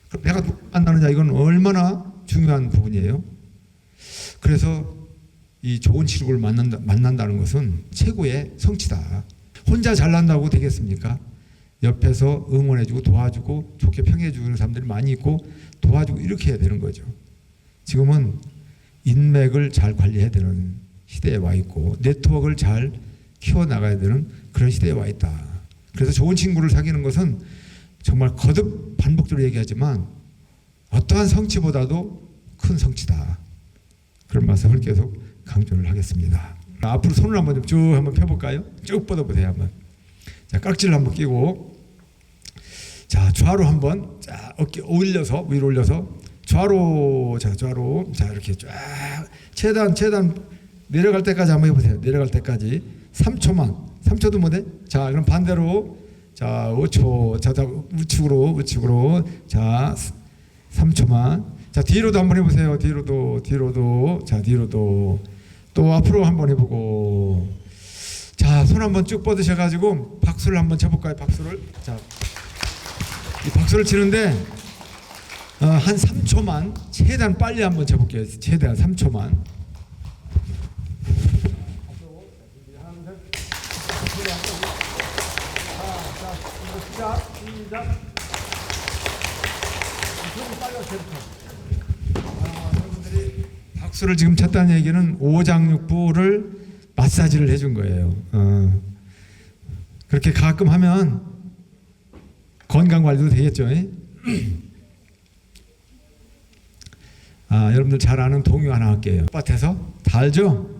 그럼 내가 누구 만나느냐 이건 얼마나 중요한 부분이에요. 그래서 이 좋은 친구를 만난다는 것은 최고의 성취다. 혼자 잘난다고 되겠습니까? 옆에서 응원해주고 도와주고 좋게 평해주는 사람들이 많이 있고 도와주고 이렇게 해야 되는 거죠. 지금은 인맥을 잘 관리해야 되는 시대에 와 있고 네트워크를 잘 키워나가야 되는 그런 시대에 와 있다. 그래서 좋은 친구를 사귀는 것은 정말 거듭 반복적으로 얘기하지만 어떠한 성취보다도 큰 성취다. 그런 말씀을 계속 강조를 하겠습니다. 앞으로 손을 한번 쭉 한번 펴볼까요? 쭉 뻗어보세요. 한번. 자, 깍지를 한번 끼고, 자, 좌로 한번, 자, 어깨 올려서, 위로 올려서, 좌로, 자, 좌로, 자, 이렇게 쫙, 최대한 내려갈 때까지 한번 해보세요. 내려갈 때까지. 3초도 못해? 자, 그럼 반대로, 자, 5초, 자, 우측으로, 자, 3초만. 자, 뒤로도 한번 해보세요. 뒤로도, 자, 뒤로도. 또 앞으로 한번 해보고. 자, 손 한번 쭉 뻗으셔가지고 박수를 한번 쳐볼까요? 박수를. 자, 이 박수를 치는데 한 3초만 최대한 빨리 한번 쳐볼게요. 최대한 3초만. 시작. 여러분들이 박수를 지금 쳤다는 얘기는 오장육부를 마사지를 해준 거예요. 그렇게 가끔 하면 건강관리도 되겠죠. 여러분들 잘 아는 동요 하나 할게요. 밭에서 다 알죠?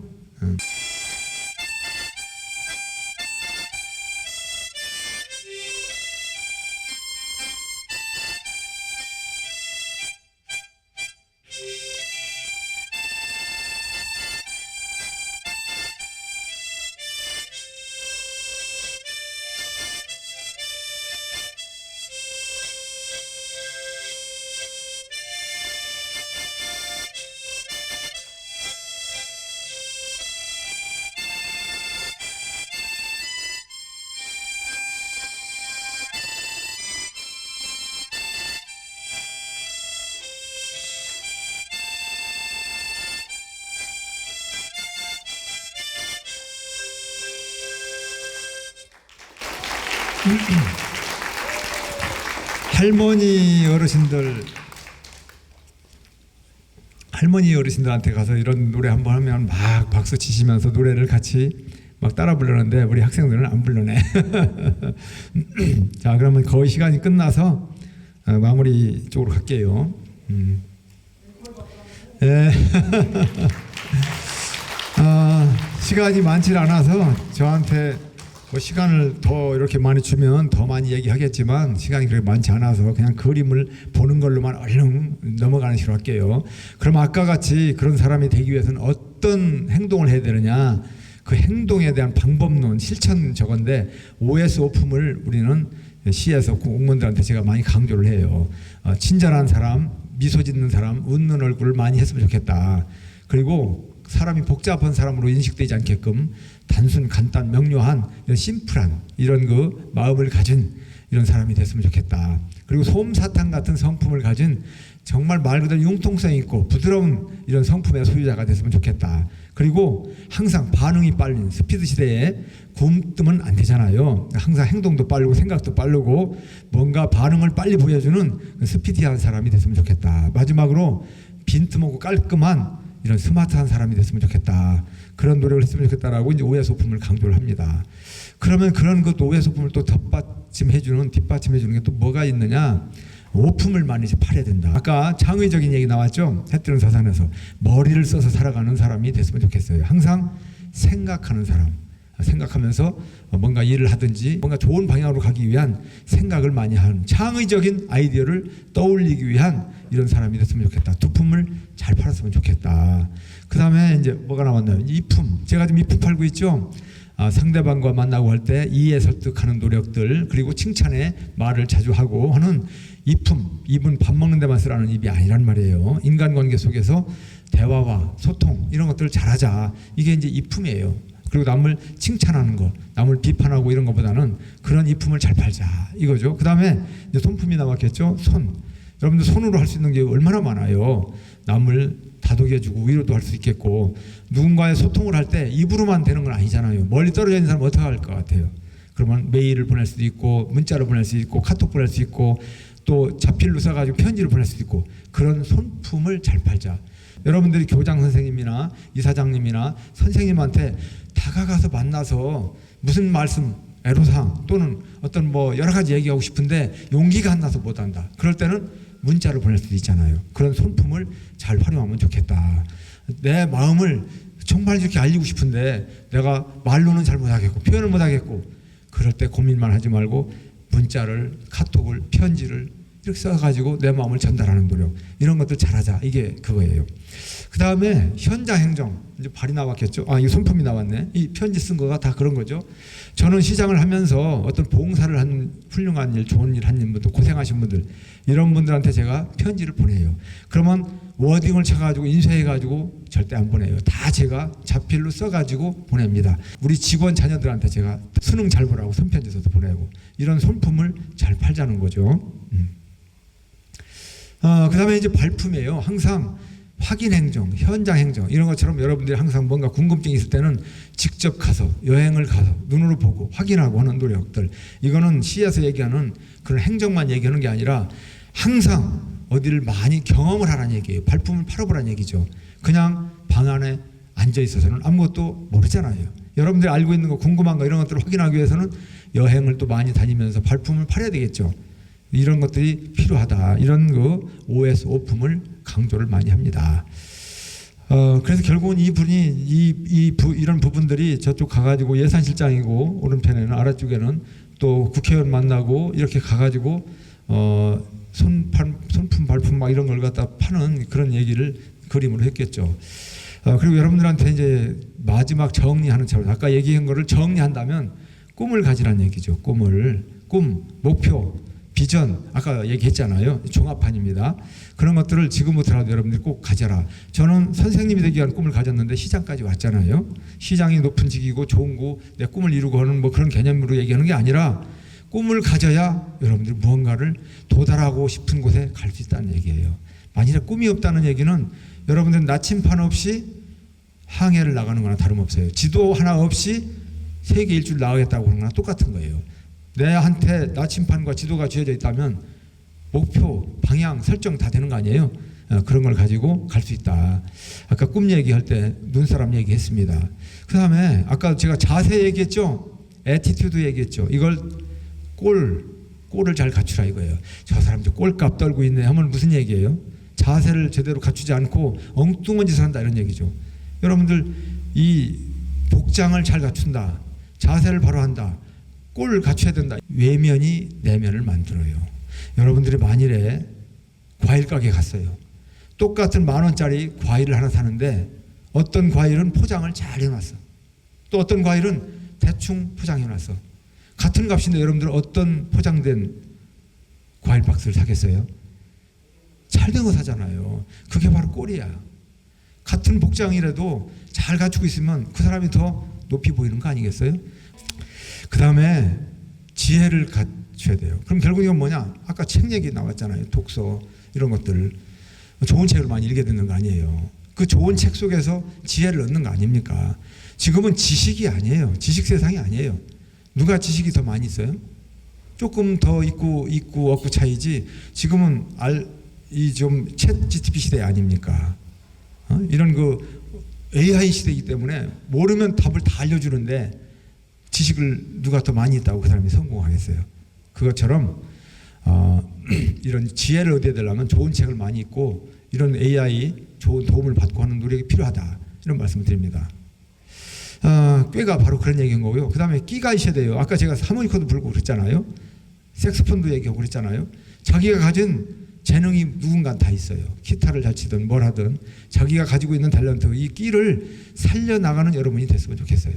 할머니 어르신들한테 가서 이런 노래 한번 하면 막 박수 치시면서 노래를 같이 막 따라 부르는데 우리 학생들은 안 부르네. 자, 그러면 거의 시간이 끝나서 마무리 쪽으로 갈게요. 네. 시간이 많지 않아서 저한테 뭐 시간을 더 이렇게 많이 주면 더 많이 얘기하겠지만 시간이 그렇게 많지 않아서 그냥 그림을 보는 걸로만 얼른 넘어가는 식으로 할게요. 그럼 아까 같이 그런 사람이 되기 위해서는 어떤 행동을 해야 되느냐, 그 행동에 대한 방법론, 실천 저건데 OS 오품을 우리는 시에서 공무원들한테 제가 많이 강조를 해요. 친절한 사람, 미소 짓는 사람, 웃는 얼굴을 많이 했으면 좋겠다. 그리고 사람이 복잡한 사람으로 인식되지 않게끔 단순, 간단, 명료한 이런 심플한 이런 그 마음을 가진 이런 사람이 됐으면 좋겠다. 그리고 솜사탕 같은 성품을 가진 정말 말 그대로 융통성 있고 부드러운 이런 성품의 소유자가 됐으면 좋겠다. 그리고 항상 반응이 빠른 스피드 시대에 굼뜨면 안 되잖아요. 항상 행동도 빠르고 생각도 빠르고 뭔가 반응을 빨리 보여주는 스피디한 사람이 됐으면 좋겠다. 마지막으로 빈틈없고 깔끔한 이런 스마트한 사람이 됐으면 좋겠다. 그런 노력을 했으면 좋겠다라고 이제 오해 소품을 강조를 합니다. 그러면 그런 그 오해 소품을 또 뒷받침해주는 게 또 뭐가 있느냐? 오품을 많이 팔아야 된다. 아까 창의적인 얘기 나왔죠? 해뜨는 서산에서 머리를 써서 살아가는 사람이 됐으면 좋겠어요. 항상 생각하는 사람. 생각하면서 뭔가 일을 하든지 뭔가 좋은 방향으로 가기 위한 생각을 많이 하는 창의적인 아이디어를 떠올리기 위한 이런 사람이 됐으면 좋겠다. 두품을 잘 팔았으면 좋겠다. 그 다음에 이제 뭐가 나왔나요? 이품. 제가 지금 이품 팔고 있죠. 상대방과 만나고 할 때 이해 설득하는 노력들, 그리고 칭찬의 말을 자주 하고 하는 이품. 입은 밥 먹는 데만 쓰라는 입이 아니란 말이에요. 인간관계 속에서 대화와 소통 이런 것들을 잘하자. 이게 이제 이품이에요. 그리고 남을 칭찬하는 거, 남을 비판하고 이런 것보다는 그런 이품을 잘 팔자 이거죠. 그 다음에 이제 손품이 나왔겠죠. 손. 여러분들 손으로 할 수 있는 게 얼마나 많아요. 남을 다독여주고 위로도 할 수 있겠고, 누군가의 소통을 할 때 입으로만 되는 건 아니잖아요. 멀리 떨어져 있는 사람은 어떻게 할 것 같아요? 그러면 메일을 보낼 수도 있고, 문자를 보낼 수 있고, 카톡 보낼 수 있고, 또 자필로 써가지고 편지를 보낼 수도 있고, 그런 손품을 잘 팔자. 여러분들이 교장 선생님이나 이사장님이나 선생님한테 다가가서 만나서 무슨 말씀, 애로사항 또는 어떤 뭐 여러 가지 얘기하고 싶은데 용기가 안 나서 못한다. 그럴 때는 문자를 보낼 수도 있잖아요. 그런 손품을 잘 활용하면 좋겠다. 내 마음을 정말 이렇게 알리고 싶은데 내가 말로는 잘 못하겠고 표현을 못하겠고, 그럴 때 고민만 하지 말고 문자를, 카톡을, 편지를 이렇게 써가지고 내 마음을 전달하는 노력, 이런 것들 잘하자. 이게 그거예요. 그 다음에 현장 행정, 이제 발이 나왔겠죠. 이 손품이 나왔네. 이 편지 쓴 거가 다 그런 거죠. 저는 시장을 하면서 어떤 봉사를 한 훌륭한 일, 좋은 일 한 분들, 고생하신 분들, 이런 분들한테 제가 편지를 보내요. 그러면 워딩을 쳐가지고 인쇄해가지고 절대 안 보내요. 다 제가 자필로 써가지고 보냅니다. 우리 직원 자녀들한테 제가 수능 잘 보라고 손편지 써서 보내고, 이런 손품을 잘 팔자는 거죠. 그 다음에 이제 발품이에요. 항상 확인 행정, 현장 행정, 이런 것처럼 여러분들이 항상 뭔가 궁금증이 있을 때는 직접 가서, 여행을 가서 눈으로 보고 확인하고 하는 노력들, 이거는 시에서 얘기하는 그런 행정만 얘기하는 게 아니라 항상 어디를 많이 경험을 하라는 얘기예요. 발품을 팔아보라는 얘기죠. 그냥 방 안에 앉아 있어서는 아무것도 모르잖아요. 여러분들이 알고 있는 거, 궁금한 거, 이런 것들을 확인하기 위해서는 여행을 또 많이 다니면서 발품을 팔아야 되겠죠. 이런 것들이 필요하다. 이런 그 OS 오품을 강조를 많이 합니다. 그래서 결국은 이분이 이런 부분들이 저쪽 가가지고 예산실장이고, 오른편에는, 아래쪽에는 또 국회의원 만나고 이렇게 가가지고 손품 발품 막 이런 걸 갖다 파는 그런 얘기를 그림으로 했겠죠. 그리고 여러분들한테 이제 마지막 정리하는 차원, 아까 얘기한 거를 정리한다면 꿈을 가지라는 얘기죠. 꿈, 목표, 비전, 아까 얘기했잖아요. 종합판입니다. 그런 것들을 지금부터라도 여러분들이 꼭 가져라. 저는 선생님이 되기 위한 꿈을 가졌는데 시장까지 왔잖아요. 시장이 높은 직이고 좋은 거, 내 꿈을 이루고 하는 뭐 그런 개념으로 얘기하는 게 아니라, 꿈을 가져야 여러분들이 무언가를 도달하고 싶은 곳에 갈 수 있다는 얘기예요. 만일에 꿈이 없다는 얘기는 여러분들은 나침판 없이 항해를 나가는 거나 다름없어요. 지도 하나 없이 세계 일주를 나가겠다고 하는 거나 똑같은 거예요. 내한테 나침판과 지도가 쥐어져 있다면 목표, 방향, 설정 다 되는 거 아니에요? 그런 걸 가지고 갈 수 있다. 아까 꿈 얘기할 때 눈사람 얘기했습니다. 그 다음에 아까 제가 자세 얘기했죠? 애티튜드 얘기했죠? 이걸 꼴을 잘 갖추라 이거예요. 저 사람들 꼴값 떨고 있네 하면 무슨 얘기예요? 자세를 제대로 갖추지 않고 엉뚱한 짓을 한다, 이런 얘기죠. 여러분들 이 복장을 잘 갖춘다, 자세를 바로 한다, 꼴을 갖춰야 된다. 외면이 내면을 만들어요. 여러분들이 만일에 과일 가게 갔어요. 똑같은 10,000원짜리 과일을 하나 사는데 어떤 과일은 포장을 잘 해놨어. 또 어떤 과일은 대충 포장해놨어. 같은 값인데 여러분들 어떤 포장된 과일 박스를 사겠어요? 잘된 거 사잖아요. 그게 바로 꼴이야. 같은 복장이라도 잘 갖추고 있으면 그 사람이 더 높이 보이는 거 아니겠어요? 그 다음에 지혜를 갖춰야 돼요. 그럼 결국 이건 뭐냐? 아까 책 얘기 나왔잖아요. 독서, 이런 것들. 좋은 책을 많이 읽게 되는 거 아니에요. 그 좋은 책 속에서 지혜를 얻는 거 아닙니까? 지금은 지식이 아니에요. 지식 세상이 아니에요. 누가 지식이 더 많이 있어요? 조금 더 있고 없고 차이지. 지금은 좀 챗 GTP 시대 아닙니까? 이런 그 AI 시대이기 때문에 모르면 답을 다 알려주는데 지식을 누가 더 많이 있다고 그 사람이 성공하겠어요? 그것처럼 이런 지혜를 얻어야 되려면 좋은 책을 많이 읽고 이런 AI 좋은 도움을 받고 하는 노력이 필요하다, 이런 말씀을 드립니다. 꾀가 바로 그런 얘기인 거고요. 그 다음에 끼가 있어야 돼요. 아까 제가 하모니카도 불고 그랬잖아요. 색소폰도 얘기하고 그랬잖아요. 자기가 가진 재능이 누군가 다 있어요. 기타를 잘 치든 뭘 하든 자기가 가지고 있는 탤런트, 이 끼를 살려나가는 여러분이 됐으면 좋겠어요.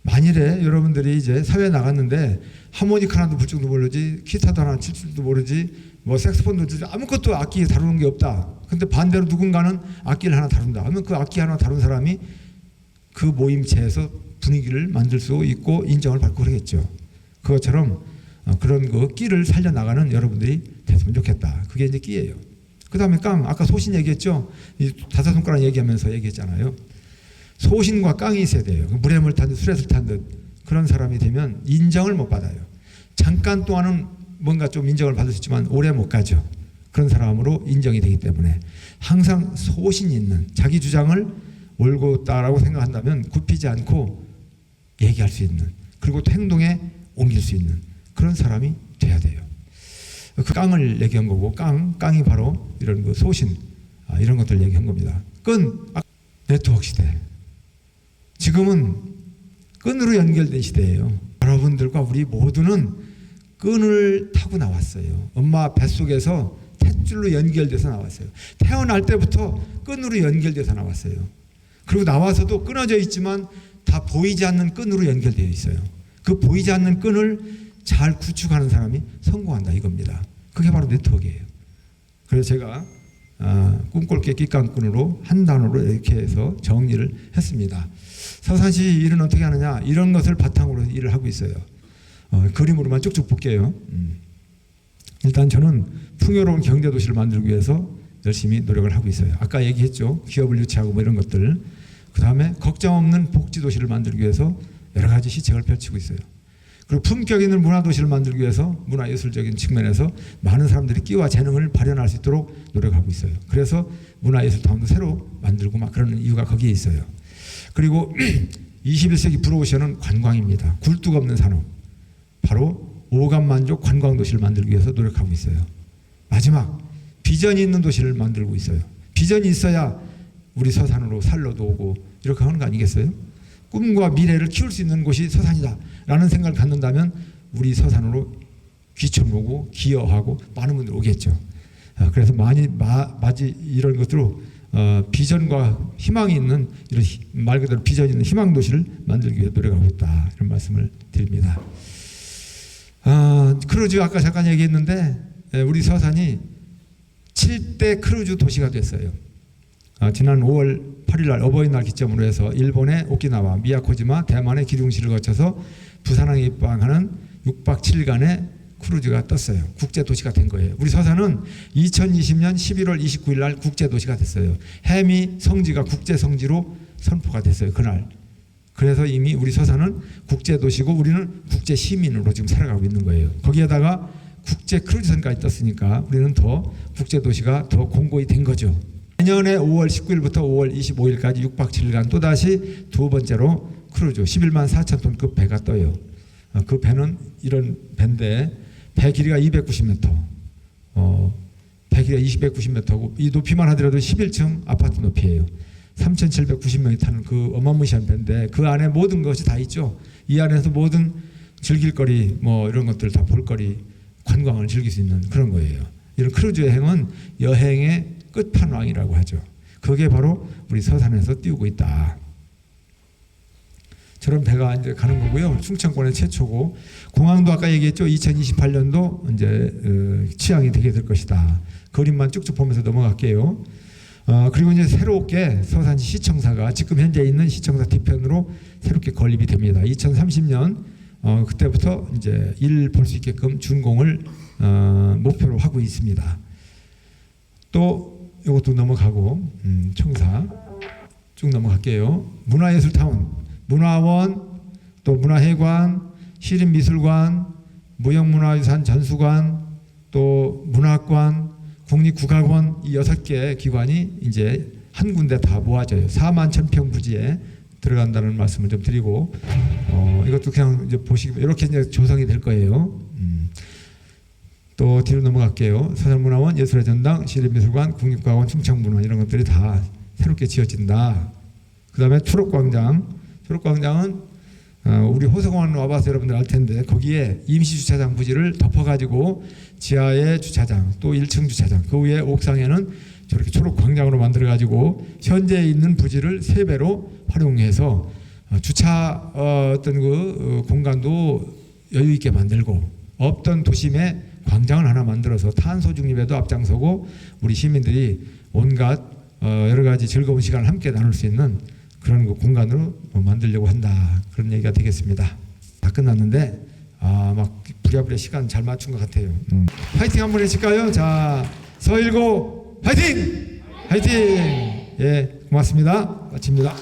만일에 여러분들이 이제 사회에 나갔는데 하모니카 하나도 불 줄도 모르지, 기타도 하나 칠 줄도 모르지, 뭐 색소폰도 칠 줄, 아무것도 악기 다루는 게 없다. 근데 반대로 누군가는 악기를 하나 다룬다 하면 그 악기 하나 다룬 사람이 그 모임체에서 분위기를 만들 수 있고 인정을 받고 그러겠죠. 그것처럼 그런 그 끼를 살려나가는 여러분들이 됐으면 좋겠다. 그게 이제 끼예요. 그 다음에 깡, 아까 소신 얘기했죠. 이 다섯 손가락 얘기하면서 얘기했잖아요. 소신과 깡이 있어야 돼요. 물에 물 탄 듯 술에 탄 듯 그런 사람이 되면 인정을 못 받아요. 잠깐 동안은 뭔가 좀 인정을 받을 수 있지만 오래 못 가죠. 그런 사람으로 인정이 되기 때문에 항상 소신이 있는, 자기 주장을 옳고 있다라고 생각한다면 굽히지 않고 얘기할 수 있는, 그리고 또 행동에 옮길 수 있는 그런 사람이 돼야 돼요. 그 깡을 얘기한 거고, 깡이 바로 이런 그 소신, 이런 것들 얘기한 겁니다. 네트워크 시대. 지금은 끈으로 연결된 시대예요. 여러분들과 우리 모두는 끈을 타고 나왔어요. 엄마 뱃속에서 탯줄로 연결돼서 나왔어요. 태어날 때부터 끈으로 연결돼서 나왔어요. 그리고 나와서도 끊어져 있지만 다 보이지 않는 끈으로 연결되어 있어요. 그 보이지 않는 끈을 잘 구축하는 사람이 성공한다, 이겁니다. 그게 바로 네트워크예요. 그래서 제가 꿈꿀게 깃깡끈으로 한 단어로 이렇게 해서 정리를 했습니다. 서산시 일은 어떻게 하느냐, 이런 것을 바탕으로 일을 하고 있어요. 그림으로만 쭉쭉 볼게요. 일단 저는 풍요로운 경제도시를 만들기 위해서 열심히 노력을 하고 있어요. 아까 얘기했죠. 기업을 유치하고 뭐 이런 것들. 그 다음에 걱정 없는 복지도시를 만들기 위해서 여러 가지 시책을 펼치고 있어요. 그리고 품격 있는 문화도시를 만들기 위해서 문화예술적인 측면에서 많은 사람들이 끼와 재능을 발현할 수 있도록 노력하고 있어요. 그래서 문화예술타운도 새로 만들고 막 그러는 이유가 거기에 있어요. 그리고 21세기 브로오션은 관광입니다. 굴뚝 없는 산업. 바로 오감만족 관광도시를 만들기 위해서 노력하고 있어요. 마지막, 비전이 있는 도시를 만들고 있어요. 비전이 있어야 우리 서산으로 살러도 오고 이렇게 하는 거 아니겠어요? 꿈과 미래를 키울 수 있는 곳이 서산이다 라는 생각을 갖는다면 우리 서산으로 귀촌 오고 기여하고 많은 분들이 오겠죠. 그래서 마치 이런 것으로 비전과 희망이 있는, 이런 말 그대로 비전 있는 희망 도시를 만들기 위해 노력하고 있다, 이런 말씀을 드립니다. 크루즈 아까 잠깐 얘기했는데 우리 서산이 7대 크루즈 도시가 됐어요. 지난 5월 8일 날 어버이날 기점으로 해서 일본의 오키나와, 미야코지마, 대만의 기둥시를 거쳐서 부산항에 입항하는 6박 7일간의 크루즈가 떴어요. 국제도시가 된 거예요. 우리 서산은 2020년 11월 29일 날 국제도시가 됐어요. 해미 성지가 국제성지로 선포가 됐어요, 그날. 그래서 이미 우리 서산은 국제도시고 우리는 국제시민으로 지금 살아가고 있는 거예요. 거기에다가 국제 크루즈선까지 떴으니까 우리는 더 국제도시가 더 공고히 된 거죠. 내년에 5월 19일부터 5월 25일까지 6박 7일간 또다시 두 번째로 크루즈 11만 4천 톤급 배가 떠요. 그 배는 이런 배인데 배 길이가 290m, 배 길이가 290m고 이 높이만 하더라도 11층 아파트 높이예요. 3,790명이 타는 그 어마무시한 배인데 그 안에 모든 것이 다 있죠. 이 안에서 모든 즐길 거리, 뭐 이런 것들 다 볼거리, 관광을 즐길 수 있는 그런 거예요. 이런 크루즈 여행은 여행의 끝판왕이라고 하죠. 그게 바로 우리 서산에서 띄우고 있다. 저런 배가 이제 가는 거고요. 충청권의 최초고, 공항도 아까 얘기했죠. 2028년도 이제 취항이 되게 될 것이다. 그림만 쭉쭉 보면서 넘어갈게요. 그리고 이제 새롭게 서산시 시청사가 지금 현재 있는 시청사 뒤편으로 새롭게 건립이 됩니다. 2030년 그때부터 이제 일 볼 수 있게끔 준공을 목표로 하고 있습니다. 또 이것도 넘어가고 청사 쭉 넘어갈게요. 문화예술타운, 문화원, 또 문화회관, 시립미술관, 무형문화유산 전수관, 또 문학관, 국립국악원, 이 6개 기관이 이제 한 군데 다 모아져요. 4만 1,000평 부지에 들어간다는 말씀을 좀 드리고, 이것도 그냥 이제 보시기, 이렇게 이제 조성이 될 거예요. 또 뒤로 넘어갈게요. 서산문화원, 예술의 전당, 시립미술관, 국립국악원, 충청문화 이런 것들이 다 새롭게 지어진다. 그 다음에 초록광장, 초록광장은 우리 호서공원 와봐서 여러분들 알 텐데 거기에 임시주차장 부지를 덮어가지고 지하에 주차장, 또 1층 주차장, 그 위에 옥상에는 저렇게 초록광장으로 만들어가지고 현재 있는 부지를 3배로 활용해서 주차 어떤 그 공간도 여유 있게 만들고, 없던 도심에 광장을 하나 만들어서 탄소 중립에도 앞장서고 우리 시민들이 온갖 여러 가지 즐거운 시간을 함께 나눌 수 있는 그런 그 공간으로 만들려고 한다. 그런 얘기가 되겠습니다. 다 끝났는데 막 부랴부랴 시간 잘 맞춘 것 같아요. 파이팅 한번 해칠까요? 자, 서일고 화이팅! 화이팅! 예, 고맙습니다. 마칩니다.